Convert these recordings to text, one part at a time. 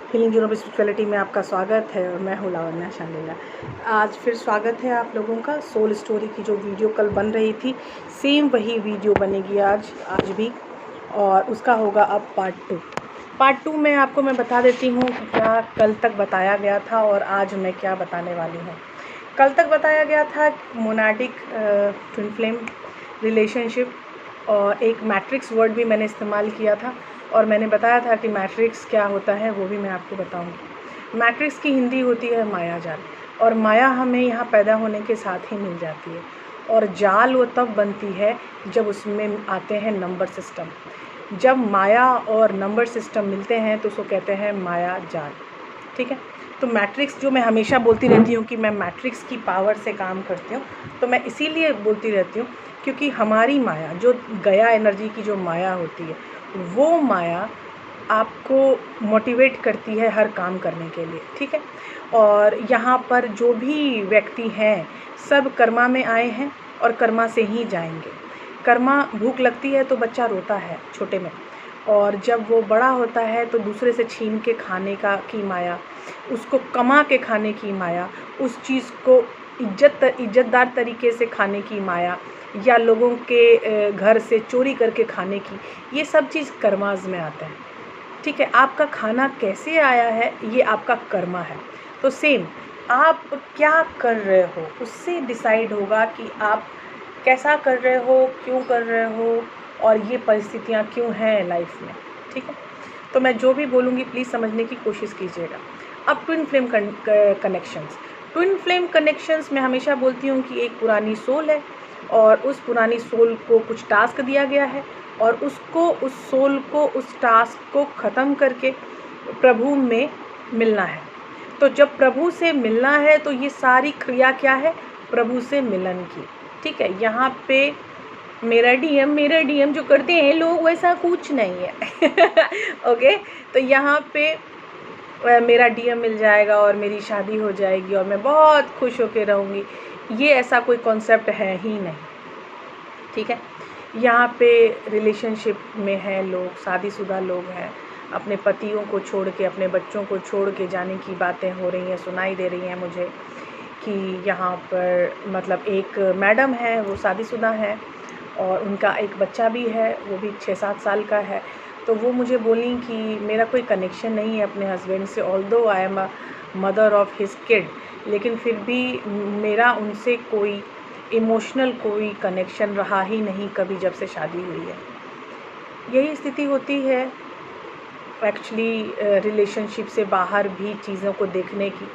Healing journey of spirituality में आपका स्वागत है और मैं हूँ लावण्या शांडिल्य। आज फिर स्वागत है आप लोगों का। सोल स्टोरी की जो वीडियो कल बन रही थी, सेम वही वीडियो बनेगी आज भी, और उसका होगा अब पार्ट टू में आपको मैं बता देती हूँ कि क्या कल तक बताया गया था और आज मैं क्या बताने वाली हूँ। कल तक बताया गया था मोनाडिक ट्विन फ्लेम रिलेशनशिप, और एक मैट्रिक्स वर्ड भी मैंने इस्तेमाल किया था, और मैंने बताया था कि मैट्रिक्स क्या होता है वो भी मैं आपको बताऊंगी। मैट्रिक्स की हिंदी होती है माया जाल, और माया हमें यहाँ पैदा होने के साथ ही मिल जाती है, और जाल वो तब बनती है जब उसमें आते हैं नंबर सिस्टम। जब माया और नंबर सिस्टम मिलते हैं तो उसको कहते हैं माया जाल। ठीक है, तो मैट्रिक्स जो मैं हमेशा बोलती रहती हूँ कि मैं मैट्रिक्स की पावर से काम करती हूँ, तो मैं इसीलिए बोलती रहती हूँ क्योंकि हमारी माया, जो गया एनर्जी की जो माया होती है, वो माया आपको मोटिवेट करती है हर काम करने के लिए। ठीक है, और यहाँ पर जो भी व्यक्ति हैं सब कर्मा में आए हैं और कर्मा से ही जाएंगे। कर्मा, भूख लगती है तो बच्चा रोता है छोटे में, और जब वो बड़ा होता है तो दूसरे से छीन के खाने की माया, उसको कमा के खाने की माया, उस चीज़ को इज्जतदार तरीके से खाने की माया, या लोगों के घर से चोरी करके खाने की, ये सब चीज़ कर्माज में आता है। ठीक है, आपका खाना कैसे आया है ये आपका कर्मा है। तो सेम आप क्या कर रहे हो उससे डिसाइड होगा कि आप कैसा कर रहे हो, क्यों कर रहे हो, और ये परिस्थितियाँ क्यों हैं लाइफ में। ठीक है, तो मैं जो भी बोलूँगी प्लीज़ समझने की कोशिश कीजिएगा। अब ट्विन फ्लेम कनेक्शंस मैं हमेशा बोलती हूँ कि एक पुरानी सोल है, और उस पुरानी सोल को कुछ टास्क दिया गया है, और उस सोल को उस टास्क को ख़त्म करके प्रभु में मिलना है। तो जब प्रभु से मिलना है तो ये सारी क्रिया क्या है, प्रभु से मिलन की। ठीक है, यहाँ पे मेरा डीएम जो करते हैं लोग, वैसा कुछ नहीं है। ओके, तो यहाँ पे मेरा डीएम मिल जाएगा और मेरी शादी हो जाएगी और मैं बहुत खुश होकर रहूँगी, ये ऐसा कोई कॉन्सेप्ट है ही नहीं। ठीक है, यहाँ पे रिलेशनशिप में है लोग, शादीशुदा लोग हैं, अपने पतियों को छोड़ के, अपने बच्चों को छोड़ के जाने की बातें हो रही हैं, सुनाई दे रही हैं मुझे कि यहाँ पर मतलब एक मैडम है, वो शादीशुदा है और उनका एक बच्चा भी है, वो भी 6-7 साल का है। तो वो मुझे बोली कि मेरा कोई कनेक्शन नहीं है अपने हस्बैंड से, although I am a mother of his kid, लेकिन फिर भी मेरा उनसे कोई इमोशनल कोई कनेक्शन रहा ही नहीं कभी जब से शादी हुई है। यही स्थिति होती है एक्चुअली रिलेशनशिप से बाहर भी चीज़ों को देखने की।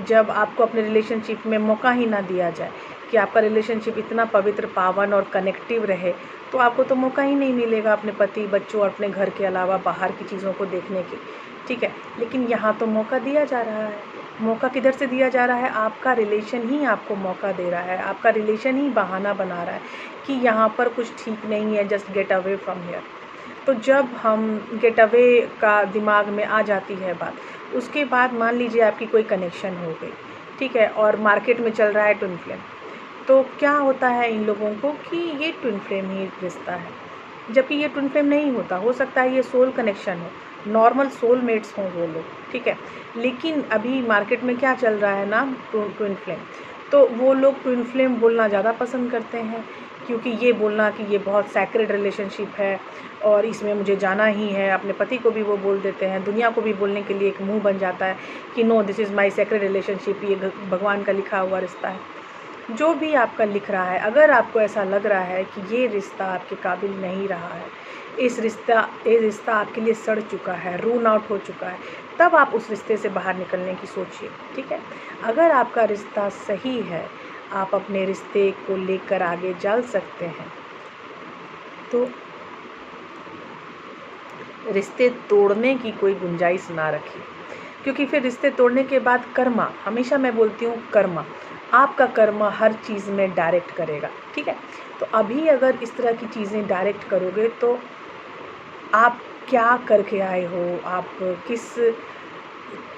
जब आपको अपने रिलेशनशिप में मौका ही ना दिया जाए कि आपका रिलेशनशिप इतना पवित्र, पावन और कनेक्टिव रहे, तो आपको तो मौका ही नहीं मिलेगा अपने पति, बच्चों और अपने घर के अलावा बाहर की चीज़ों को देखने की। ठीक है, लेकिन यहाँ तो मौका दिया जा रहा है। मौका किधर से दिया जा रहा है? आपका रिलेशन ही आपको मौका दे रहा है, आपका रिलेशन ही बहाना बना रहा है कि यहाँ पर कुछ ठीक नहीं है, just get away from here. तो जब हम गेट अवे का दिमाग में आ जाती है बात, उसके बाद मान लीजिए आपकी कोई कनेक्शन हो गई, ठीक है, और मार्केट में चल रहा है ट्विन फ्लेम, तो क्या होता है इन लोगों को कि ये ट्विन फ्लेम ही रिश्ता है, जबकि ये ट्विन फ्लेम नहीं होता। हो सकता है ये सोल कनेक्शन हो, नॉर्मल सोलमेट्स हों वो लोग। ठीक है, लेकिन अभी मार्केट में क्या चल रहा है ना, ट्विन फ्लेम, तो वो लोग ट्विन फ्लेम बोलना ज़्यादा पसंद करते हैं, क्योंकि ये बोलना कि ये बहुत सैक्रेड रिलेशनशिप है और इसमें मुझे जाना ही है। अपने पति को भी वो बोल देते हैं, दुनिया को भी बोलने के लिए एक मुंह बन जाता है कि no, this is my sacred relationship, ये भगवान का लिखा हुआ रिश्ता है। जो भी आपका लिख रहा है, अगर आपको ऐसा लग रहा है कि ये रिश्ता आपके काबिल नहीं रहा है, ये रिश्ता आपके लिए सड़ चुका है, रून आउट हो चुका है, तब आप उस रिश्ते से बाहर निकलने की सोचिए। ठीक है, अगर आपका रिश्ता सही है, आप अपने रिश्ते को लेकर आगे चल सकते हैं, तो रिश्ते तोड़ने की कोई गुंजाइश ना रखिए, क्योंकि फिर रिश्ते तोड़ने के बाद कर्मा, हमेशा मैं बोलती हूँ कर्मा, आपका कर्मा हर चीज़ में डायरेक्ट करेगा। ठीक है, तो अभी अगर इस तरह की चीज़ें डायरेक्ट करोगे तो आप क्या करके आए हो, आप किस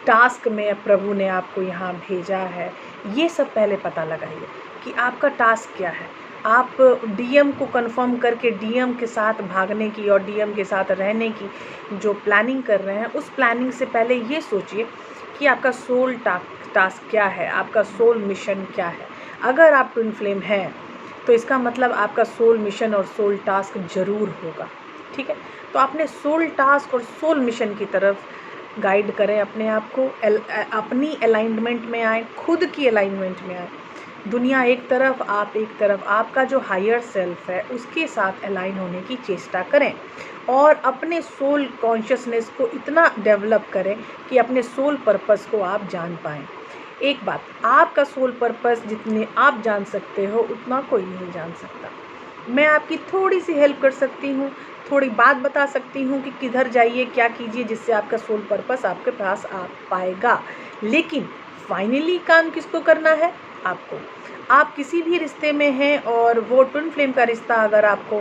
टास्क में प्रभु ने आपको यहाँ भेजा है, ये सब पहले पता लगाइए कि आपका टास्क क्या है। आप डीएम को कंफर्म करके डीएम के साथ भागने की और डीएम के साथ रहने की जो प्लानिंग कर रहे हैं, उस प्लानिंग से पहले ये सोचिए कि आपका सोल टास्क क्या है, आपका सोल मिशन क्या है। अगर आप ट्विन फ्लेम हैं तो इसका मतलब आपका सोल मिशन और सोल टास्क ज़रूर होगा, ठीक है। तो आपने सोल टास्क और सोल मिशन की तरफ गाइड करें अपने आप को, अपनी अलाइनमेंट में आए, खुद की अलाइनमेंट में आए। दुनिया एक तरफ, आप एक तरफ, आपका जो हायर सेल्फ है उसके साथ अलाइन होने की चेष्टा करें और अपने सोल कॉन्शियसनेस को इतना डेवलप करें कि अपने सोल पर्पस को आप जान पाएँ। एक बात, आपका सोल पर्पस जितने आप जान सकते हो उतना कोई नहीं जान सकता। मैं आपकी थोड़ी सी हेल्प कर सकती हूँ, थोड़ी बात बता सकती हूँ कि किधर जाइए, क्या कीजिए जिससे आपका सोल पर्पस आपके पास आ पाएगा। लेकिन फाइनली काम किसको करना है? आपको। आप किसी भी रिश्ते में हैं और वो ट्विन फ्लेम का रिश्ता अगर आपको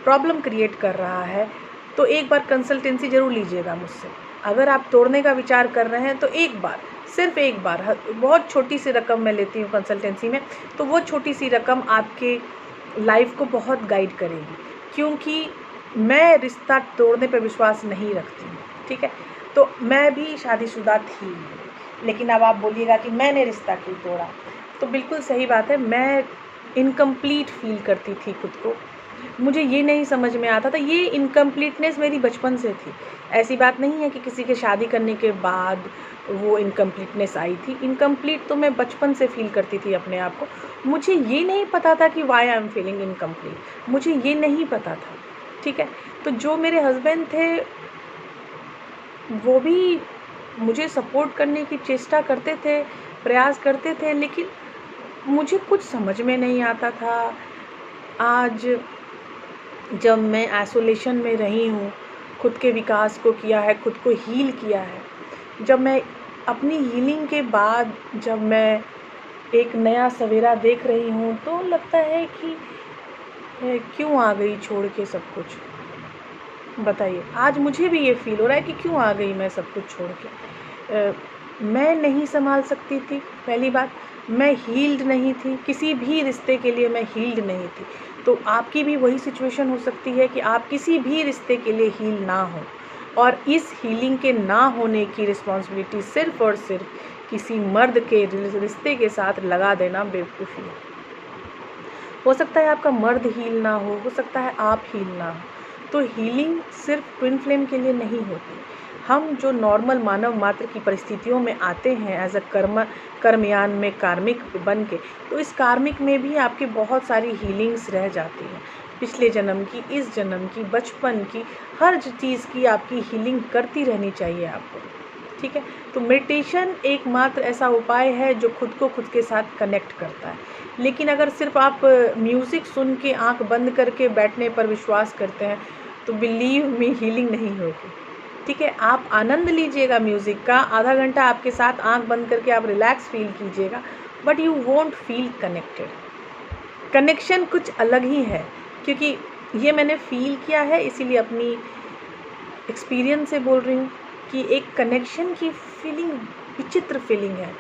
प्रॉब्लम क्रिएट कर रहा है तो एक बार कंसल्टेंसी ज़रूर लीजिएगा मुझसे। अगर आप तोड़ने का विचार कर रहे हैं तो एक बार, सिर्फ एक बार, बहुत छोटी सी रकम मैं लेती हूँ कंसल्टेंसी में, तो वो छोटी सी रकम आपके लाइफ को बहुत गाइड करेगी, क्योंकि मैं रिश्ता तोड़ने पर विश्वास नहीं रखती हूँ, ठीक है। तो मैं भी शादीशुदा थी, लेकिन अब आप बोलिएगा कि मैंने रिश्ता क्यों तोड़ा, तो बिल्कुल सही बात है। मैं इनकम्प्लीट फील करती थी खुद को, मुझे ये नहीं समझ में आता था। ये इनकम्प्लीटनेस मेरी बचपन से थी, ऐसी बात नहीं है कि किसी के शादी करने के बाद वो इनकम्प्लीटनेस आई थी। इनकम्प्लीट तो मैं बचपन से फील करती थी अपने आप को। मुझे ये नहीं पता था कि why I am feeling incomplete, मुझे ये नहीं पता था, ठीक है। तो जो मेरे हस्बैंड थे वो भी मुझे सपोर्ट करने की चेष्टा करते थे, प्रयास करते थे, लेकिन मुझे कुछ समझ में नहीं आता था। आज जब मैं आइसोलेशन में रही हूँ, खुद के विकास को किया है, खुद को हील किया है, जब मैं अपनी हीलिंग के बाद जब मैं एक नया सवेरा देख रही हूँ तो लगता है कि क्यों आ गई छोड़ के सब कुछ। बताइए, आज मुझे भी ये फील हो रहा है कि क्यों आ गई मैं सब कुछ छोड़ के। मैं नहीं संभाल सकती थी, पहली बात। मैं हील्ड नहीं थी, किसी भी रिश्ते के लिए मैं हील्ड नहीं थी। तो आपकी भी वही सिचुएशन हो सकती है कि आप किसी भी रिश्ते के लिए हील ना हो, और इस हीलिंग के ना होने की रिस्पॉन्सिबिलिटी सिर्फ और सिर्फ किसी मर्द के रिश्ते के साथ लगा देना बेवकूफ़ी है। हो सकता है आपका मर्द हील ना हो सकता है आप हील ना हो। तो हीलिंग सिर्फ ट्विन फ्लेम के लिए नहीं होती। हम जो नॉर्मल मानव मात्र की परिस्थितियों में आते हैं एज अ कर्मयान में कार्मिक बन के, तो इस कार्मिक में भी आपकी बहुत सारी हीलिंग्स रह जाती हैं। पिछले जन्म की, इस जन्म की, बचपन की, हर चीज़ की आपकी हीलिंग करती रहनी चाहिए आपको, ठीक है। तो मेडिटेशन एकमात्र ऐसा उपाय है जो खुद को खुद के साथ कनेक्ट करता है। लेकिन अगर सिर्फ आप म्यूज़िक सुन के आँख बंद करके बैठने पर विश्वास करते हैं तो बिलीव मी हीलिंग नहीं होगी, ठीक है। आप आनंद लीजिएगा म्यूज़िक का, आधा घंटा आपके साथ आँख बंद करके आप रिलैक्स फील कीजिएगा, but you won't feel connected. Connection कुछ अलग ही है, क्योंकि ये मैंने फील किया है, इसीलिए अपनी एक्सपीरियंस से बोल रही हूँ कि एक कनेक्शन की फीलिंग विचित्र फीलिंग है,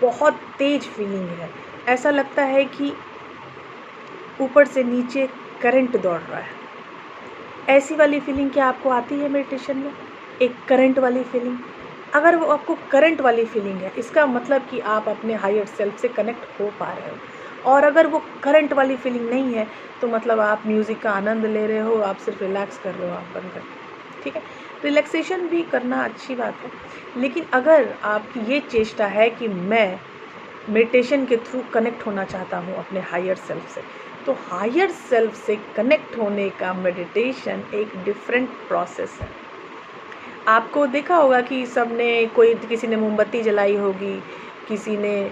बहुत तेज फीलिंग है। ऐसा लगता है कि ऊपर से नीचे करंट दौड़ रहा है। ऐसी वाली फीलिंग क्या आपको आती है मेडिटेशन में? एक करंट वाली फीलिंग। अगर वो आपको करंट वाली फीलिंग है, इसका मतलब कि आप अपने हायर सेल्फ से कनेक्ट हो पा रहे हो। और अगर वो करंट वाली फीलिंग नहीं है तो मतलब आप म्यूज़िक का आनंद ले रहे हो, आप सिर्फ रिलैक्स कर रहे हो आप बंद करके, ठीक है। रिलैक्सेशन भी करना अच्छी बात है, लेकिन अगर आपकी ये चेष्टा है कि मैं मेडिटेशन के थ्रू कनेक्ट होना चाहता हूँ अपने हायर सेल्फ से, तो हायर सेल्फ से कनेक्ट होने का मेडिटेशन एक डिफरेंट प्रोसेस है। आपको देखा होगा कि किसी ने मोमबत्ती जलाई होगी, किसी ने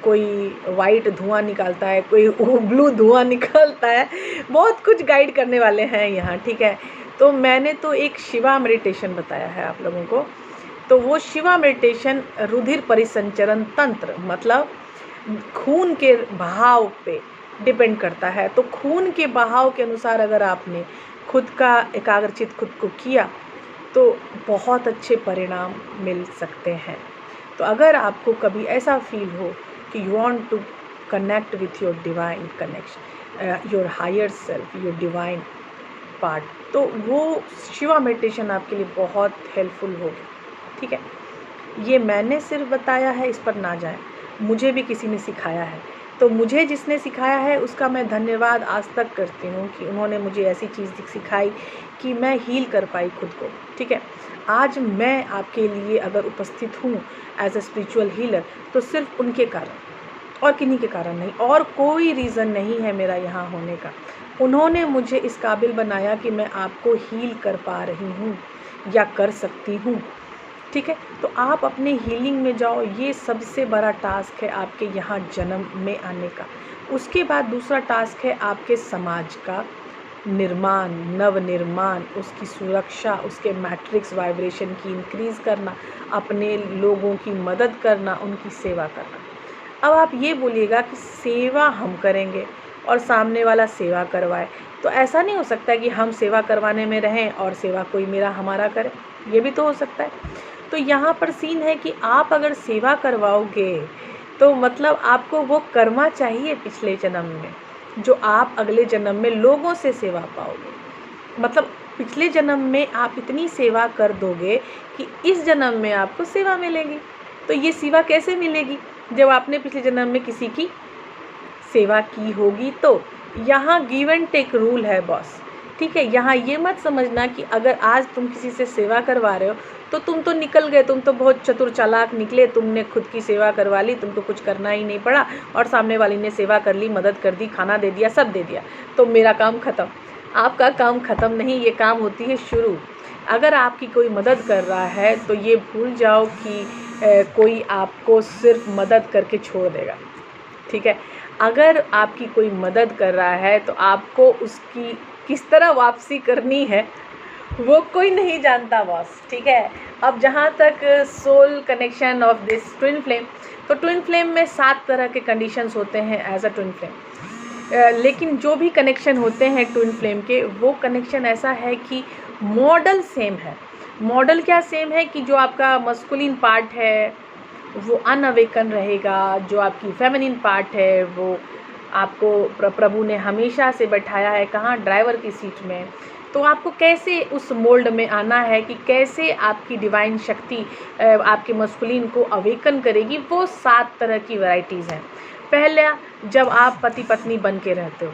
कोई वाइट धुआं निकालता है, कोई ब्लू धुआं निकालता है, बहुत कुछ गाइड करने वाले हैं यहाँ, ठीक है। तो मैंने तो एक शिवा मेडिटेशन बताया है आप लोगों को। तो वो शिवा मेडिटेशन रुधिर परिसंचरण तंत्र, मतलब खून के बहाव पे डिपेंड करता है। तो खून के बहाव के अनुसार अगर आपने खुद का एकाग्रचित खुद को किया तो बहुत अच्छे परिणाम मिल सकते हैं। तो अगर आपको कभी ऐसा फील हो कि you want to connect with your divine connection, your higher self, your divine part, तो वो शिवा मेडिटेशन आपके लिए बहुत हेल्पफुल होगी। ठीक है, ये मैंने सिर्फ बताया है, इस पर ना जाएं, मुझे भी किसी ने सिखाया है, तो मुझे जिसने सिखाया है उसका मैं धन्यवाद आज तक करती हूँ कि उन्होंने मुझे ऐसी चीज़ सिखाई कि मैं हील कर पाई खुद को। ठीक है, आज मैं आपके लिए अगर उपस्थित हूँ एज ए स्पिरिचुअल हीलर तो सिर्फ उनके कारण और किन्हीं के कारण नहीं, और कोई रीज़न नहीं है मेरा यहाँ होने का। उन्होंने मुझे इस काबिल बनाया कि मैं आपको हील कर पा रही हूँ या कर सकती हूँ। ठीक है, तो आप अपने हीलिंग में जाओ, ये सबसे बड़ा टास्क है आपके यहाँ जन्म में आने का। उसके बाद दूसरा टास्क है आपके समाज का निर्माण, नवनिर्माण, उसकी सुरक्षा, उसके मैट्रिक्स वाइब्रेशन की इंक्रीज़ करना, अपने लोगों की मदद करना, उनकी सेवा करना। अब आप ये बोलिएगा कि सेवा हम करेंगे और सामने वाला सेवा करवाए, तो ऐसा नहीं हो सकता कि हम सेवा करवाने में रहें और सेवा कोई मेरा हमारा करे, ये भी तो हो सकता है। तो यहाँ पर सीन है कि आप अगर सेवा करवाओगे तो मतलब आपको वो कर्मा चाहिए पिछले जन्म में, जो आप अगले जन्म में लोगों से सेवा पाओगे। मतलब पिछले जन्म में आप इतनी सेवा कर दोगे कि इस जन्म में आपको सेवा मिलेगी। तो ये सेवा कैसे मिलेगी? जब आपने पिछले जन्म में किसी की सेवा की होगी। तो यहाँ गिव एंड टेक रूल है बॉस। ठीक है, यहाँ ये मत समझना कि अगर आज तुम किसी से सेवा करवा रहे हो तो तुम तो निकल गए, तुम तो बहुत चतुर चालाक निकले, तुमने खुद की सेवा करवा ली, तुमको कुछ करना ही नहीं पड़ा और सामने वाली ने सेवा कर ली, मदद कर दी, खाना दे दिया, सब दे दिया, तो मेरा काम ख़त्म। आपका काम ख़त्म नहीं, ये काम होती है शुरू। अगर आपकी कोई मदद कर रहा है तो ये भूल जाओ कि कोई आपको सिर्फ मदद करके छोड़ देगा। ठीक है, अगर आपकी कोई मदद कर रहा है तो आपको उसकी किस तरह वापसी करनी है वो कोई नहीं जानता बॉस। ठीक है, अब जहाँ तक soul connection of this twin flame, तो ट्विन फ्लेम में 7 तरह के कंडीशंस होते हैं एज अ ट्विन फ्लेम। लेकिन जो भी कनेक्शन होते हैं ट्विन फ्लेम के, वो कनेक्शन ऐसा है कि मॉडल सेम है। मॉडल क्या सेम है कि जो आपका मस्कुलिन पार्ट है वो अनअवेकन रहेगा, जो आपकी फेमिनिन पार्ट है वो आपको प्रभु ने हमेशा से बैठाया है कहाँ? ड्राइवर की सीट में। तो आपको कैसे उस मोल्ड में आना है कि कैसे आपकी डिवाइन शक्ति आपके मस्कुलिन को अवेकन करेगी, वो 7 तरह की वैरायटीज़ हैं। पहला, जब आप पति पत्नी बन के रहते हो,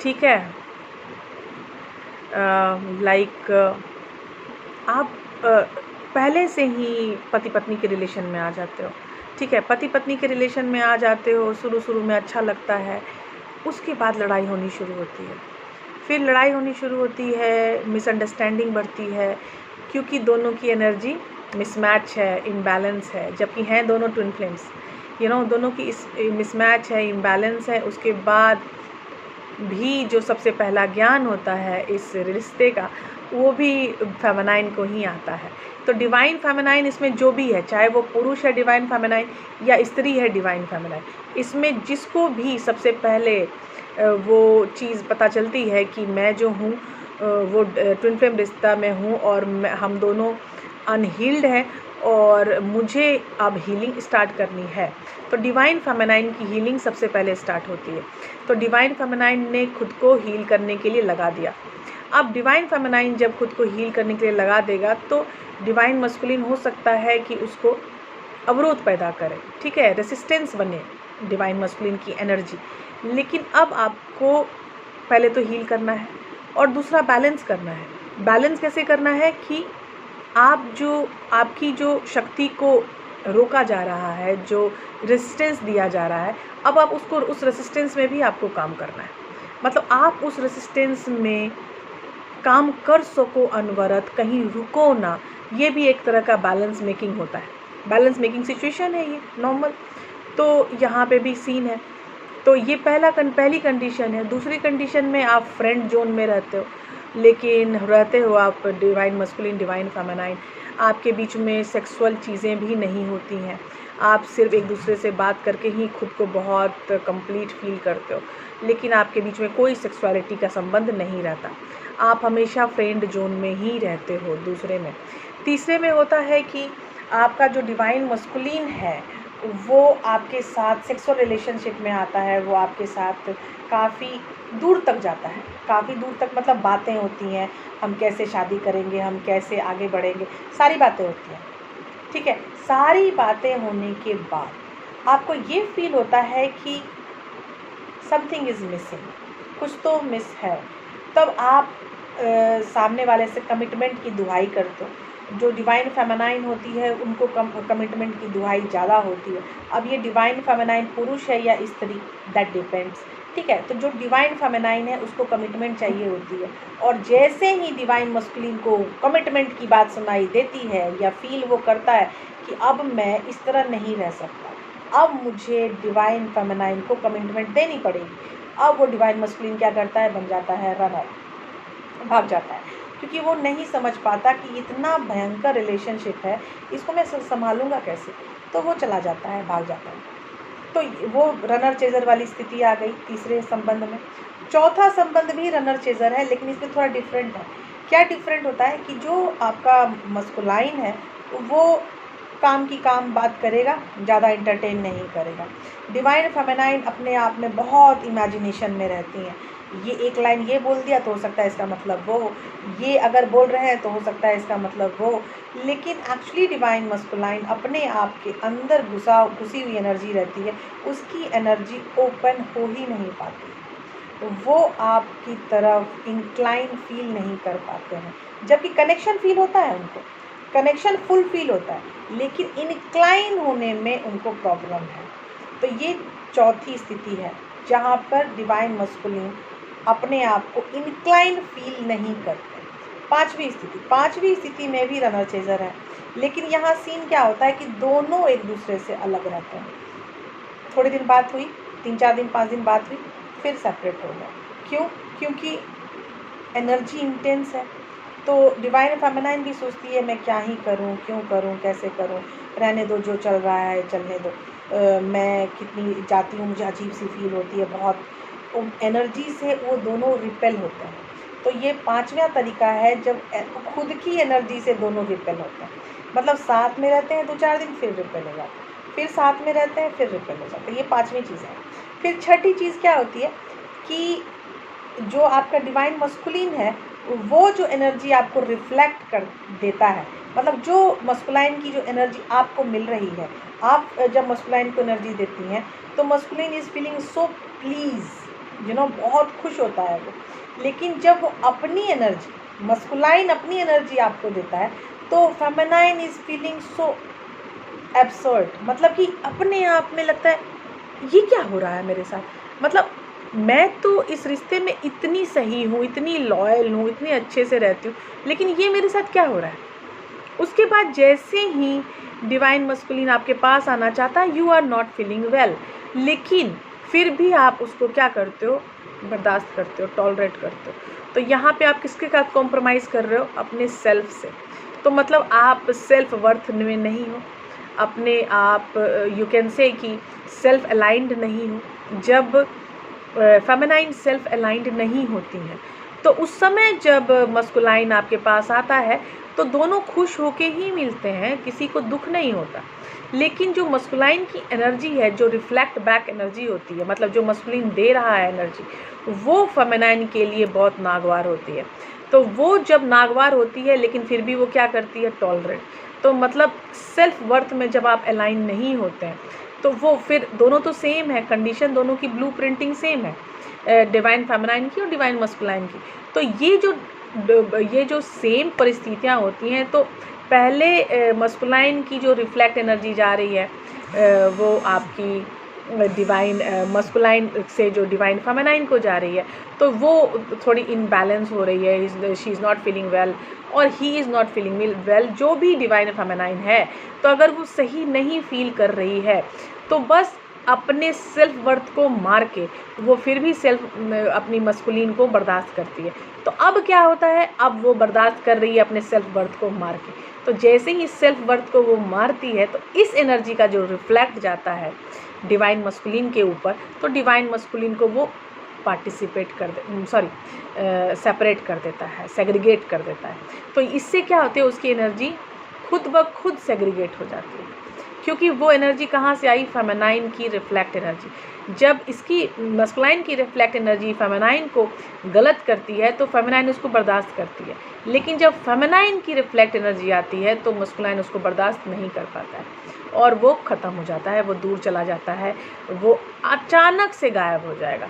ठीक है, आप पहले से ही पति पत्नी के रिलेशन में आ जाते हो। ठीक है, पति पत्नी के रिलेशन में आ जाते हो, शुरू में अच्छा लगता है, उसके बाद लड़ाई होनी शुरू होती है। फिर लड़ाई होनी शुरू होती है, मिसअंडरस्टैंडिंग बढ़ती है, क्योंकि दोनों की एनर्जी मिसमैच है, इम्बैलेंस है, जबकि हैं दोनों ट्विन फ्लेम्स। दोनों की इस मिसमैच है, इम्बैलेंस है। उसके बाद भी जो सबसे पहला ज्ञान होता है इस रिश्ते का, वो भी फेमिनाइन को ही आता है। तो डिवाइन फेमिनाइन इसमें जो भी है, चाहे वो पुरुष है डिवाइन फेमिनाइन या स्त्री है डिवाइन फेमिनाइन, इसमें जिसको भी सबसे पहले वो चीज़ पता चलती है कि मैं जो हूँ वो ट्विन फ्लेम रिश्ता में हूँ और हम दोनों अनहील्ड हैं और मुझे अब हीलिंग स्टार्ट करनी है, तो डिवाइन फेमिनाइन की हीलिंग सबसे पहले स्टार्ट होती है। तो डिवाइन फेमिनाइन ने खुद को हील करने के लिए लगा दिया। अब डिवाइन फेमिनाइन जब खुद को हील करने के लिए लगा देगा तो डिवाइन मस्कुलिन हो सकता है कि उसको अवरोध पैदा करे। ठीक है, रेसिस्टेंस बने डिवाइन मस्कुलिन की एनर्जी। लेकिन अब आपको पहले तो हील करना है और दूसरा बैलेंस करना है। बैलेंस कैसे करना है कि आपकी जो शक्ति को रोका जा रहा है, जो रेसिस्टेंस दिया जा रहा है, अब आप उसको उस रेसिस्टेंस में भी आपको काम करना है। मतलब आप उस रेसिस्टेंस में काम कर सको अनवरत, कहीं रुको ना। ये भी एक तरह का बैलेंस मेकिंग होता है, बैलेंस मेकिंग सिचुएशन है ये नॉर्मल। तो यहाँ पे भी सीन है। तो ये पहली कंडीशन है। दूसरी कंडीशन में आप फ्रेंड जोन में रहते हो, लेकिन रहते हो आप डिवाइन मस्कुलिन डिवाइन फेमिनाइन, आपके बीच में सेक्सुअल चीज़ें भी नहीं होती हैं, आप सिर्फ एक दूसरे से बात करके ही खुद को बहुत कंप्लीट फील करते हो, लेकिन आपके बीच में कोई सेक्सुअलिटी का संबंध नहीं रहता, आप हमेशा फ्रेंड जोन में ही रहते हो दूसरे में। तीसरे में होता है कि आपका जो डिवाइन मस्कुलिन है वो आपके साथ सेक्सुअल रिलेशनशिप में आता है, वो आपके साथ काफ़ी दूर तक जाता है, काफ़ी दूर तक मतलब बातें होती हैं, हम कैसे शादी करेंगे, हम कैसे आगे बढ़ेंगे, सारी बातें होती हैं, ठीक है। सारी बातें होने के बाद आपको ये फील होता है कि समथिंग इज़ मिसिंग, कुछ तो मिस है। तब आप सामने वाले से कमिटमेंट की दुहाई करते हो। जो डिवाइन फेमिनाइन होती है उनको कमिटमेंट की दुहाई ज़्यादा होती है। अब ये डिवाइन फेमिनाइन पुरुष है या स्त्री, दैट डिपेंड्स, ठीक है। तो जो डिवाइन फेमिनाइन है उसको कमिटमेंट चाहिए होती है, और जैसे ही डिवाइन मस्कुलिन को कमिटमेंट की बात सुनाई देती है या फील वो करता है कि अब मैं इस तरह नहीं रह सकता, अब मुझे डिवाइन फेमिनाइन को कमिटमेंट देनी पड़ेगी, अब वो डिवाइन मस्कुलिन क्या करता है, बन जाता है रनर, भाग जाता है, क्योंकि वो नहीं समझ पाता कि इतना भयंकर रिलेशनशिप है, इसको मैं संभालूंगा कैसे, तो वो चला जाता है, भाग जाता है। तो वो रनर चेजर वाली स्थिति आ गई तीसरे संबंध में। चौथा संबंध भी रनर चेजर है, लेकिन इसमें थोड़ा डिफरेंट है। क्या डिफरेंट होता है कि जो आपका मस्कुलाइन है वो काम की काम बात करेगा, ज़्यादा इंटरटेन नहीं करेगा। डिवाइन फेमिनाइन अपने आप में बहुत इमेजिनेशन में रहती हैं। ये एक लाइन ये बोल दिया तो हो सकता है इसका मतलब वो हो, ये अगर बोल रहे हैं तो हो सकता है इसका मतलब वो हो, लेकिन एक्चुअली डिवाइन मस्कुलाइन अपने आप के अंदर घुसी हुई एनर्जी रहती है, उसकी एनर्जी ओपन हो ही नहीं पाती, वो आपकी तरफ इंक्लाइन फील नहीं कर पाते हैं। जबकि कनेक्शन फील होता है उनको, कनेक्शन फुल फील होता है, लेकिन इंक्लाइन होने में उनको प्रॉब्लम है। तो ये चौथी स्थिति है जहाँ पर डिवाइन मस्कुलिन अपने आप को इंक्लाइन फील नहीं करते। पांचवी स्थिति में भी रनर चेजर है, लेकिन यहाँ सीन क्या होता है कि दोनों एक दूसरे से अलग रहते हैं। थोड़े दिन बात हुई, 3-4 दिन 5 दिन बात हुई, फिर सेपरेट हो गए। क्यों? क्योंकि एनर्जी इंटेंस है। तो डिवाइन फेमिनाइन भी सोचती है मैं क्या ही करूं, क्यों करूं, कैसे करूं, रहने दो, जो चल रहा है चलने दो। मैं कितनी जाती हूँ, मुझे अजीब सी फील होती है, बहुत एनर्जी से वो दोनों रिपेल होते हैं। तो ये पांचवा तरीका है जब खुद की एनर्जी से दोनों रिपेल होते हैं, मतलब साथ में रहते हैं 2-4 दिन, फिर रिपेल हो जाते हैं, फिर साथ में रहते हैं, फिर रिपेल हो जाते हैं। ये पांचवी चीज़ है। फिर छठी चीज़ क्या होती है कि जो आपका डिवाइन मस्कुलिन है वो जो एनर्जी आपको रिफ्लेक्ट कर देता है, मतलब जो मस्कुलाइन की जो एनर्जी आपको मिल रही है, आप जब मस्कुलाइन को एनर्जी देती हैं तो masculine is feeling so please, बहुत खुश होता है वो। लेकिन जब वो अपनी एनर्जी, मस्कुलाइन अपनी एनर्जी आपको देता है, तो feminine is feeling so absurd, मतलब कि अपने आप में लगता है ये क्या हो रहा है मेरे साथ, मतलब मैं तो इस रिश्ते में इतनी सही हूँ, इतनी लॉयल हूँ, इतने अच्छे से रहती हूँ, लेकिन ये मेरे साथ क्या हो रहा है। उसके बाद जैसे ही डिवाइन मस्कुलिन आपके पास आना चाहता है, you are not feeling well, लेकिन फिर भी आप उसको क्या करते हो, बर्दाश्त करते हो, टॉलरेट करते हो। तो यहाँ पे आप किसके साथ कॉम्प्रोमाइज़ कर रहे हो, अपने सेल्फ से। तो मतलब आप सेल्फ वर्थ में नहीं हो, अपने आप यू कैन से कि सेल्फ अलाइंड नहीं हो। जब फेमिनाइन सेल्फ अलाइंड नहीं होती हैं तो उस समय जब मस्कुलाइन आपके पास आता है तो दोनों खुश होके ही मिलते हैं, किसी को दुख नहीं होता। लेकिन जो मस्कुलाइन की एनर्जी है, जो रिफ्लेक्ट बैक एनर्जी होती है, मतलब जो मस्कुलिन दे रहा है एनर्जी, वो फेमिनाइन के लिए बहुत नागवार होती है। तो वो जब नागवार होती है लेकिन फिर भी वो क्या करती है, टॉलरेट। तो मतलब सेल्फ वर्थ में जब आप अलाइन नहीं होते हैं तो वो फिर दोनों तो सेम है, कंडीशन दोनों की ब्लू प्रिंटिंग सेम है, डिवाइन फेमिनाइन की और डिवाइन मस्कुलाइन की। तो ये जो सेम परिस्थितियाँ होती हैं, तो पहले मस्कुलाइन की जो रिफ्लेक्ट एनर्जी जा रही है वो आपकी डिवाइन मस्कुलाइन से जो डिवाइन फेमिनाइन को जा रही है, तो वो थोड़ी इनबैलेंस हो रही है। She is not feeling well और he is not feeling well. जो भी डिवाइन फेमिनाइन है, तो अगर वो सही नहीं फील कर रही है तो बस अपने सेल्फ वर्थ को मार के वो फिर भी अपनी मस्कुलिन को बर्दाश्त करती है। तो अब क्या होता है, अब वो बर्दाश्त कर रही है अपने सेल्फ वर्थ को मार के। तो जैसे ही सेल्फ वर्थ को वो मारती है तो इस एनर्जी का जो रिफ्लेक्ट जाता है डिवाइन मस्कुलिन के ऊपर, तो डिवाइन मस्कुलिन को वो सेपरेट कर देता है, सेग्रीगेट कर देता है। तो इससे क्या होता है, उसकी एनर्जी खुद ब खुद सेग्रीगेट हो जाती है। क्योंकि वो एनर्जी कहाँ से आई, फेमिनाइन की रिफ्लेक्ट एनर्जी। जब इसकी मस्कुलाइन की रिफ्लेक्ट एनर्जी फेमिनाइन को गलत करती है तो फेमिनाइन उसको बर्दाश्त करती है, लेकिन जब फेमिनाइन की रिफ्लेक्ट एनर्जी आती है तो मस्कुलाइन उसको बर्दाश्त नहीं कर पाता है और वो ख़त्म हो जाता है, वो दूर चला जाता है, वो अचानक से गायब हो जाएगा,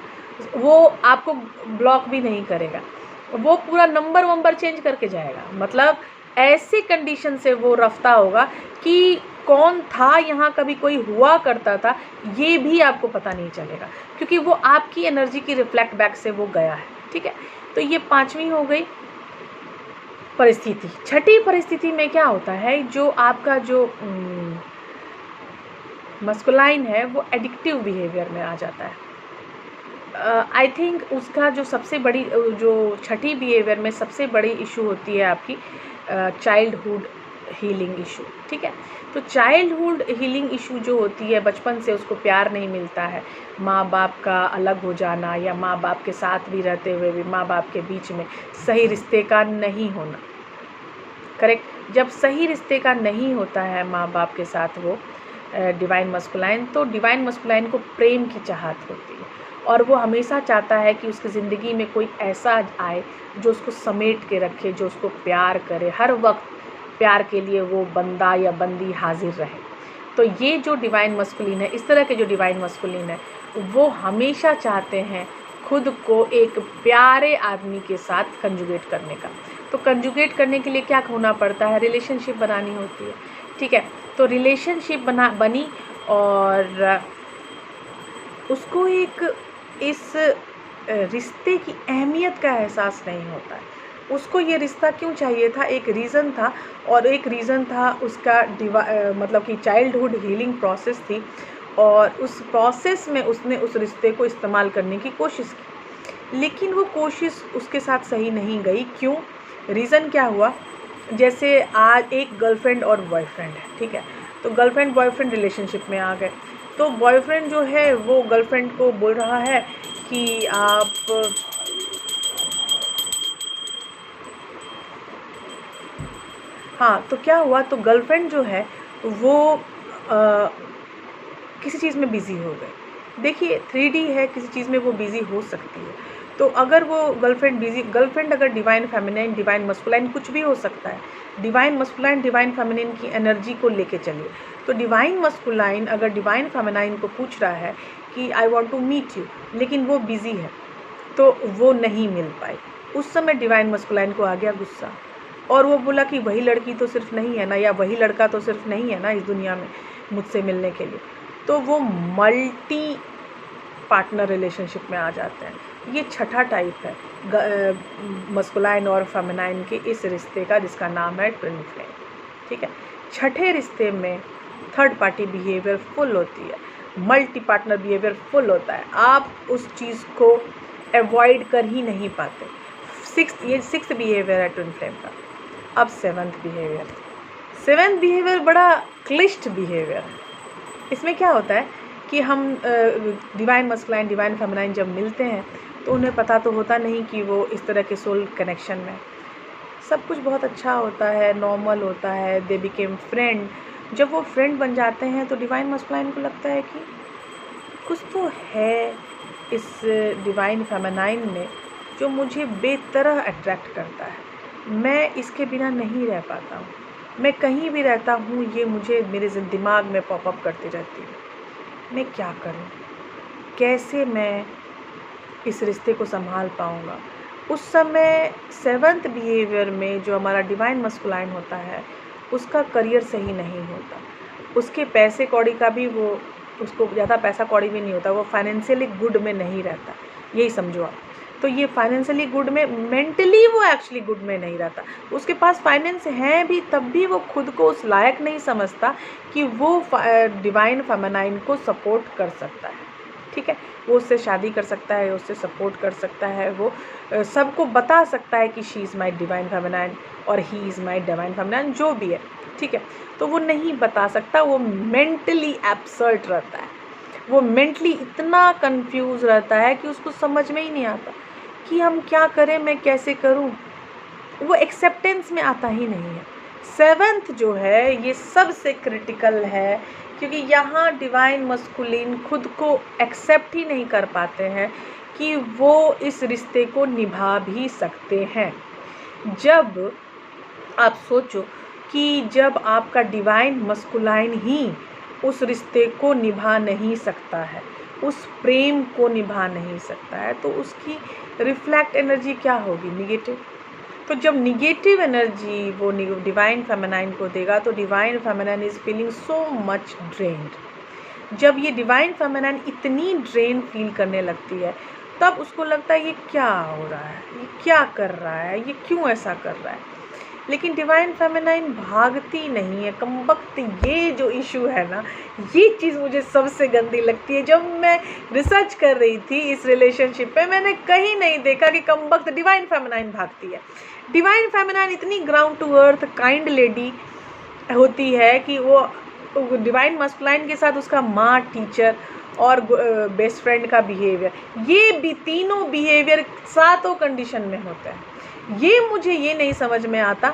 वो आपको ब्लॉक भी नहीं करेगा, वो पूरा नंबर वंबर चेंज करके जाएगा। मतलब ऐसी कंडीशन से वो रफ्ता होगा कि कौन था यहाँ, कभी कोई हुआ करता था, ये भी आपको पता नहीं चलेगा, क्योंकि वो आपकी एनर्जी की रिफ्लेक्ट बैक से वो गया है। ठीक है, तो ये 5वीं हो गई परिस्थिति। छठी परिस्थिति में क्या होता है, जो आपका जो मस्कुलाइन है वो एडिक्टिव बिहेवियर में आ जाता है। आई थिंक उसका जो सबसे बड़ी जो छठी बिहेवियर में सबसे बड़ी इशू होती है आपकी चाइल्डहुड हीलिंग इशू। ठीक है, तो चाइल्डहुड हीलिंग इशू जो होती है, बचपन से उसको प्यार नहीं मिलता है, माँ बाप का अलग हो जाना या माँ बाप के साथ भी रहते हुए भी माँ बाप के बीच में सही रिश्ते का नहीं होना। करेक्ट, जब सही रिश्ते का नहीं होता है माँ बाप के साथ वो डिवाइन मस्कुलाइन, तो डिवाइन मस्कुलाइन को प्रेम की चाहत होती है और वो हमेशा चाहता है कि उसकी ज़िंदगी में कोई ऐसा आए जो उसको समेट के रखे, जो उसको प्यार करे, हर वक्त प्यार के लिए वो बंदा या बंदी हाजिर रहे। तो ये जो डिवाइन मस्कुलिन है, इस तरह के जो डिवाइन मस्कुलिन है, वो हमेशा चाहते हैं खुद को एक प्यारे आदमी के साथ कंजुगेट करने का। तो कंजुगेट करने के लिए क्या होना पड़ता है, रिलेशनशिप बनानी होती है। ठीक है, तो रिलेशनशिप बनी और उसको एक इस रिश्ते की अहमियत का एहसास नहीं होता है। उसको ये रिश्ता क्यों चाहिए था, एक रीज़न था, और एक रीज़न था उसका मतलब कि चाइल्डहुड हीलिंग प्रोसेस थी, और उस प्रोसेस में उसने उस रिश्ते को इस्तेमाल करने की कोशिश की, लेकिन वो कोशिश उसके साथ सही नहीं गई। क्यों, रीज़न क्या हुआ, जैसे आज एक गर्लफ्रेंड और बॉयफ्रेंड है। ठीक है, तो गर्लफ्रेंड बॉयफ्रेंड रिलेशनशिप में आ गए, तो बॉयफ्रेंड जो है वो गर्लफ्रेंड को बोल रहा है कि आप हाँ, तो क्या हुआ, तो गर्लफ्रेंड जो है वो किसी चीज़ में बिज़ी हो गए। देखिए 3D है, किसी चीज़ में वो बिज़ी हो सकती है। तो अगर वो गर्लफ्रेंड अगर डिवाइन फेमिनिन, डिवाइन मस्कुलाइन कुछ भी हो सकता है, डिवाइन मस्कुलाइन डिवाइन फेमिनिन की एनर्जी को लेके चलिए। तो डिवाइन मस्कुलाइन अगर डिवाइन फेमिनाइन को पूछ रहा है कि I want to meet you, लेकिन वो बिज़ी है तो वो नहीं मिल पाई। उस समय डिवाइन मस्कुलाइन को आ गया गुस्सा और वो बोला कि वही लड़की तो सिर्फ नहीं है ना, या वही लड़का तो सिर्फ नहीं है ना इस दुनिया में मुझसे मिलने के लिए। तो वो मल्टी पार्टनर रिलेशनशिप में आ जाते हैं। ये छठा टाइप है मस्कुलाइन और फेमिनाइन के इस रिश्ते का, जिसका नाम है ट्विन फ्लेम। ठीक है, छठे रिश्ते में थर्ड पार्टी बिहेवियर फुल होती है, मल्टी पार्टनर बिहेवियर फुल होता है, आप उस चीज़ को अवॉइड कर ही नहीं पाते। ये सिक्स्थ बिहेवियर है ट्विन फ्लेम का। अब सेवन्थ बिहेवियर बड़ा क्लिष्ट बिहेवियर है। इसमें क्या होता है कि हम डिवाइन मस्कुलाइन डिवाइन फेमिनाइन जब मिलते हैं तो उन्हें पता तो होता नहीं कि वो इस तरह के सोल कनेक्शन में, सब कुछ बहुत अच्छा होता है, नॉर्मल होता है, दे बिकेम फ्रेंड। जब वो फ्रेंड बन जाते हैं तो डिवाइन मस्कुलाइन को लगता है कि कुछ तो है इस डिवाइन फेमिनाइन में जो मुझे बेतरह अट्रैक्ट करता है, मैं इसके बिना नहीं रह पाता हूँ, मैं कहीं भी रहता हूँ ये मुझे मेरे दिमाग में पॉपअप करती रहती है, मैं क्या करूँ, कैसे मैं इस रिश्ते को संभाल पाऊँगा। उस समय सेवन्थ बिहेवियर में जो हमारा डिवाइन मस्कुलाइन होता है उसका करियर सही नहीं होता, उसके पैसे कौड़ी का भी उसको ज़्यादा पैसा कौड़ी भी नहीं होता, वो फाइनेंशियली गुड में नहीं रहता, यही समझो आप। तो ये फाइनेंशियली गुड में, मेंटली वो एक्चुअली गुड में नहीं रहता, उसके पास फाइनेंस हैं भी तब भी वो खुद को उस लायक नहीं समझता कि वो डिवाइन फेमिनाइन को सपोर्ट कर सकता है। ठीक है, वो उससे शादी कर सकता है, उससे सपोर्ट कर सकता है, वो सबको बता सकता है कि she is my divine feminine और he is my divine feminine, जो भी है। ठीक है, तो वो नहीं बता सकता, वो मेंटली एब्सर्ड रहता है, वो मेंटली इतना कंफ्यूज रहता है कि उसको समझ में ही नहीं आता कि हम क्या करें, मैं कैसे करूं। वो एक्सेप्टेंस में आता ही नहीं है, सेवंथ जो है ये सबसे क्रिटिकल है, क्योंकि यहाँ डिवाइन मस्कुलिन खुद को एक्सेप्ट ही नहीं कर पाते हैं कि वो इस रिश्ते को निभा भी सकते हैं। जब आप सोचो कि जब आपका डिवाइन मस्कुलाइन ही उस रिश्ते को निभा नहीं सकता है, उस प्रेम को निभा नहीं सकता है, तो उसकी रिफ्लेक्ट एनर्जी क्या होगी? निगेटिव। तो जब निगेटिव एनर्जी वो डिवाइन फेमिनाइन को देगा तो divine feminine is feeling so much drained. जब ये डिवाइन फेमिनाइन इतनी ड्रेन फील करने लगती है तब उसको लगता है ये क्या हो रहा है, ये क्या कर रहा है, ये क्यों ऐसा कर रहा है। लेकिन डिवाइन फेमिनाइन भागती नहीं है। कमबख्त ये जो इशू है ना, ये चीज़ मुझे सबसे गंदी लगती है। जब मैं रिसर्च कर रही थी इस रिलेशनशिप पे, मैंने कहीं नहीं देखा कि कमबख्त डिवाइन फेमिनाइन भागती है। डिवाइन फेमिनाइन इतनी ground to earth kind lady होती है कि वो डिवाइन मस्कुलाइन के साथ उसका माँ, टीचर और बेस्ट फ्रेंड का बिहेवियर, ये भी तीनों बिहेवियर सातों कंडीशन में होता है। ये मुझे ये नहीं समझ में आता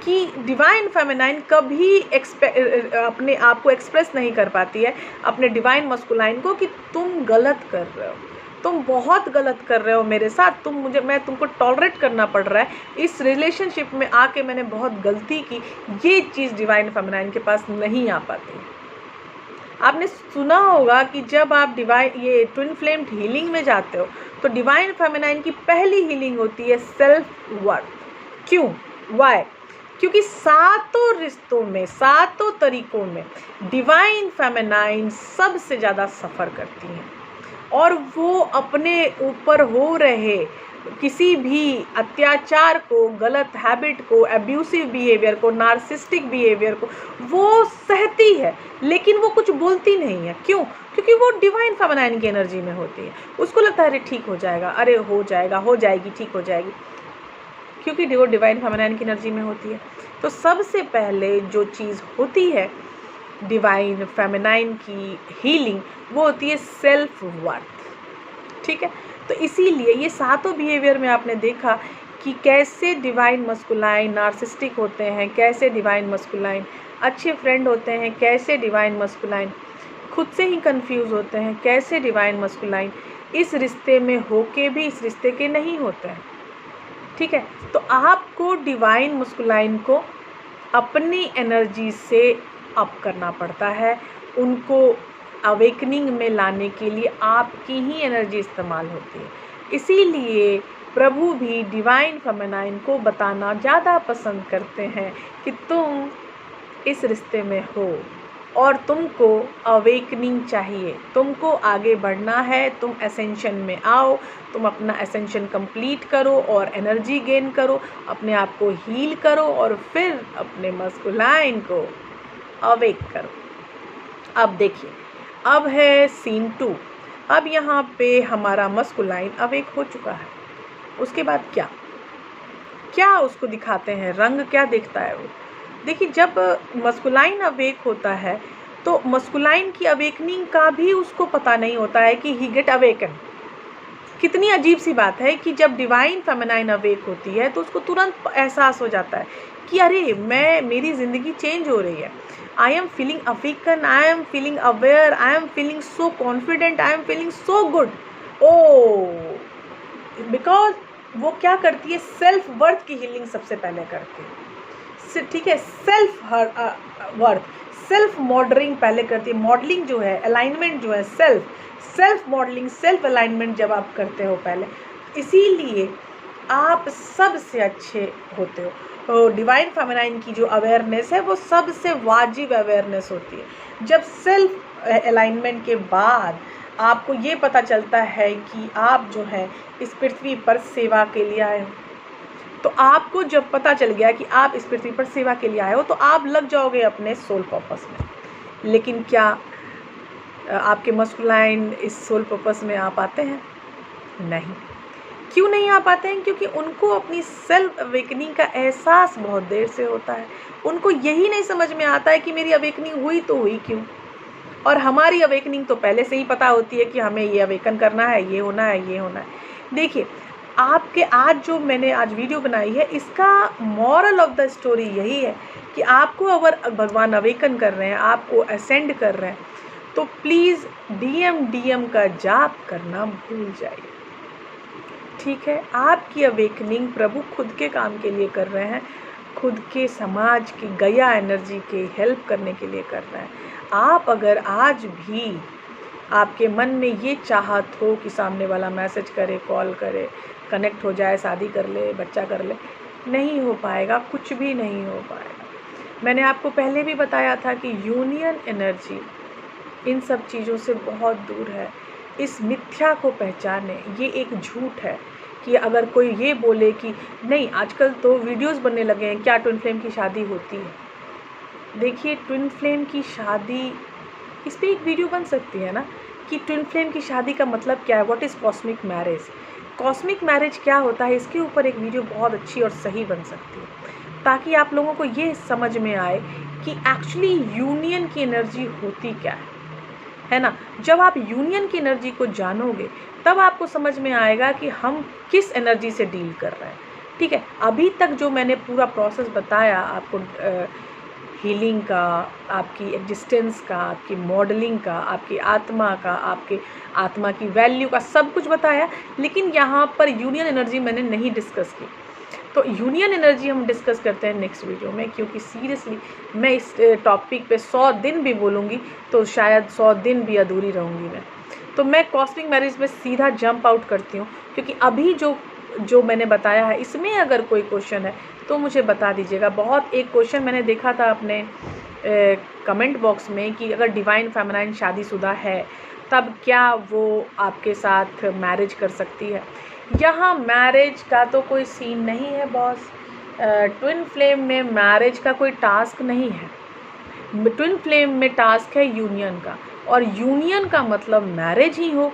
कि डिवाइन फेमिनाइन कभी अपने आप को एक्सप्रेस नहीं कर पाती है अपने डिवाइन मस्कुलाइन को कि तुम गलत कर रहे हो, तुम बहुत गलत कर रहे हो मेरे साथ, मैं तुमको टॉलरेट करना पड़ रहा है, इस रिलेशनशिप में आके मैंने बहुत गलती की। ये चीज़ डिवाइन फेमिनाइन के पास नहीं आ पाती है। आपने सुना होगा कि जब आप ये ट्विन फ्लेम हीलिंग में जाते हो तो डिवाइन फेमिनाइन की पहली हीलिंग होती है सेल्फ वर्थ। क्यों? वाई? क्योंकि सातों रिश्तों में, सातों तरीकों में डिवाइन फेमिनाइन सबसे ज़्यादा सफ़र करती हैं, और वो अपने ऊपर हो रहे किसी भी अत्याचार को, गलत हैबिट को, एब्यूसिव बिहेवियर को, नार्सिस्टिक बिहेवियर को वो सहती है, लेकिन वो कुछ बोलती नहीं है। क्यों? क्योंकि वो डिवाइन फेमिनाइन की एनर्जी में होती है। उसको लगता है अरे ठीक हो जाएगा, अरे हो जाएगा, हो जाएगी, ठीक हो जाएगी, क्योंकि वो डिवाइन फेमिनाइन की एनर्जी में होती है। तो सबसे पहले जो चीज़ होती है डिवाइन फेमिनाइन की हीलिंग, वो होती है सेल्फ वर्थ। ठीक है, तो इसीलिए ये सातों बिहेवियर में आपने देखा कि कैसे डिवाइन मस्कुलाइन नार्सिस्टिक होते हैं, कैसे डिवाइन मस्कुलाइन अच्छे फ्रेंड होते हैं, कैसे डिवाइन मस्कुलाइन खुद से ही कंफ्यूज होते हैं, कैसे डिवाइन मस्कुलाइन इस रिश्ते में होके भी इस रिश्ते के नहीं होते हैं। ठीक है, तो आपको डिवाइन मस्कुलाइन को अपनी एनर्जी से अप करना पड़ता है। उनको अवेकनिंग में लाने के लिए आपकी ही एनर्जी इस्तेमाल होती है। इसीलिए प्रभु भी डिवाइन फेमिनाइन को बताना ज़्यादा पसंद करते हैं कि तुम इस रिश्ते में हो और तुमको अवेकनिंग चाहिए, तुमको आगे बढ़ना है, तुम एसेंशन में आओ, तुम अपना एसेंशन कंप्लीट करो और एनर्जी गेन करो, अपने आप को हील करो और फिर अपने मस्कुलाइन को अवेक करो। अब देखिए, अब है सीन 2। अब यहाँ पे हमारा मस्कुलाइन अवेक हो चुका है। उसके बाद क्या उसको दिखाते हैं, रंग क्या देखता है वो? देखिए, जब मस्कुलाइन अवेक होता है तो मस्कुलाइन की अवेकनिंग का भी उसको पता नहीं होता है कि ही गेट अवेकन। कितनी अजीब सी बात है कि जब डिवाइन फेमिनाइन अवेक होती है तो उसको तुरंत एहसास हो जाता है कि अरे मेरी ज़िंदगी चेंज हो रही है। आई am feeling awaken, I am feeling aware, I am feeling so confident, I am feeling so good. Because वो क्या करती है, सेल्फ वर्थ की हीलिंग सबसे पहले करती है। ठीक है, सेल्फ वर्थ, सेल्फ मॉडलिंग पहले करती है। मॉडलिंग जो है, अलाइनमेंट जो है, सेल्फ मॉडलिंग, सेल्फ अलाइनमेंट जब आप करते हो पहले, इसीलिए आप सबसे अच्छे होते हो। तो डिवाइन फेमिनाइन की जो अवेयरनेस है वो सबसे वाजिब अवेयरनेस होती है। जब सेल्फ अलाइनमेंट के बाद आपको ये पता चलता है कि आप जो है इस पृथ्वी पर सेवा के लिए आए हो, तो आपको जब पता चल गया कि आप इस पृथ्वी पर सेवा के लिए आए हो तो आप लग जाओगे अपने सोल पर्पस में। लेकिन क्या आपके मस्कुलाइन इस सोल पर्पस में आ पाते हैं? नहीं। क्यों नहीं आ पाते हैं? क्योंकि उनको अपनी सेल्फ अवेकनिंग का एहसास बहुत देर से होता है। उनको यही नहीं समझ में आता है कि मेरी अवेकनिंग हुई तो हुई क्यों। और हमारी अवेकनिंग तो पहले से ही पता होती है कि हमें ये अवेकन करना है, ये होना है, ये होना है। देखिए, आपके आज जो मैंने आज वीडियो बनाई है, इसका मॉरल ऑफ द स्टोरी यही है कि आपको अगर भगवान अवेकन कर रहे हैं, आपको असेंड कर रहे हैं, तो प्लीज़ डीएम का जाप करना भूल जाइए। ठीक है, आपकी अवेकनिंग प्रभु खुद के काम के लिए कर रहे हैं, खुद के समाज की गया एनर्जी के हेल्प करने के लिए कर रहे हैं। आप अगर आज भी आपके मन में ये चाहत हो कि सामने वाला मैसेज करे, कॉल करे, कनेक्ट हो जाए, शादी कर ले, बच्चा कर ले, नहीं हो पाएगा, कुछ भी नहीं हो पाएगा। मैंने आपको पहले भी बताया था कि यूनियन एनर्जी इन सब चीज़ों से बहुत दूर है। इस मिथ्या को पहचाने। ये एक झूठ है कि अगर कोई ये बोले कि नहीं, आजकल तो वीडियोस बनने लगे हैं, क्या ट्विन फ्लेम की शादी होती है। देखिए, ट्विन फ्लेम की शादी, इस पर एक वीडियो बन सकती है ना कि ट्विन फ्लेम की शादी का मतलब क्या है, what is cosmic marriage, cosmic marriage क्या होता है, इसके ऊपर एक वीडियो बहुत अच्छी और सही बन सकती है, ताकि आप लोगों को ये समझ में आए कि एक्चुअली यूनियन की एनर्जी होती क्या है ना। जब आप यूनियन की एनर्जी को जानोगे तब आपको समझ में आएगा कि हम किस एनर्जी से डील कर रहे हैं। ठीक है, अभी तक जो मैंने पूरा प्रोसेस बताया आपको, हीलिंग का, आपकी एग्जिस्टेंस का, आपकी मॉडलिंग का, आपकी आत्मा का, आपके आत्मा की वैल्यू का, सब कुछ बताया, लेकिन यहाँ पर यूनियन एनर्जी मैंने नहीं डिस्कस की। तो यूनियन एनर्जी हम डिस्कस करते हैं नेक्स्ट वीडियो में, क्योंकि सीरियसली मैं इस टॉपिक पे 100 दिन भी बोलूँगी तो शायद 100 दिन भी अधूरी रहूँगी मैं। तो मैं कॉस्मिक मैरिज में सीधा जंप आउट करती हूँ, क्योंकि अभी जो मैंने बताया है इसमें अगर कोई क्वेश्चन है तो मुझे बता दीजिएगा। बहुत एक क्वेश्चन मैंने देखा था अपने कमेंट बॉक्स में कि अगर डिवाइन फेमिनाइन शादीशुदा है तब क्या वो आपके साथ मैरिज कर सकती है। यहाँ मैरिज का तो कोई सीन नहीं है बॉस। ट्विन फ्लेम में मैरिज का कोई टास्क नहीं है। ट्विन फ्लेम में टास्क है यूनियन का, और यूनियन का मतलब मैरिज ही हो।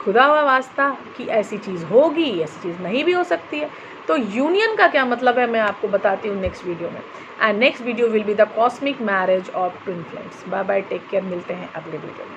खुदा वा वास्ता कि ऐसी चीज़ होगी, ऐसी चीज़ नहीं भी हो सकती है। तो यूनियन का क्या मतलब है मैं आपको बताती हूँ नेक्स्ट वीडियो में। And next video will be the cosmic marriage of twin flames. Bye bye, take care, मिलते हैं अगले वीडियो में।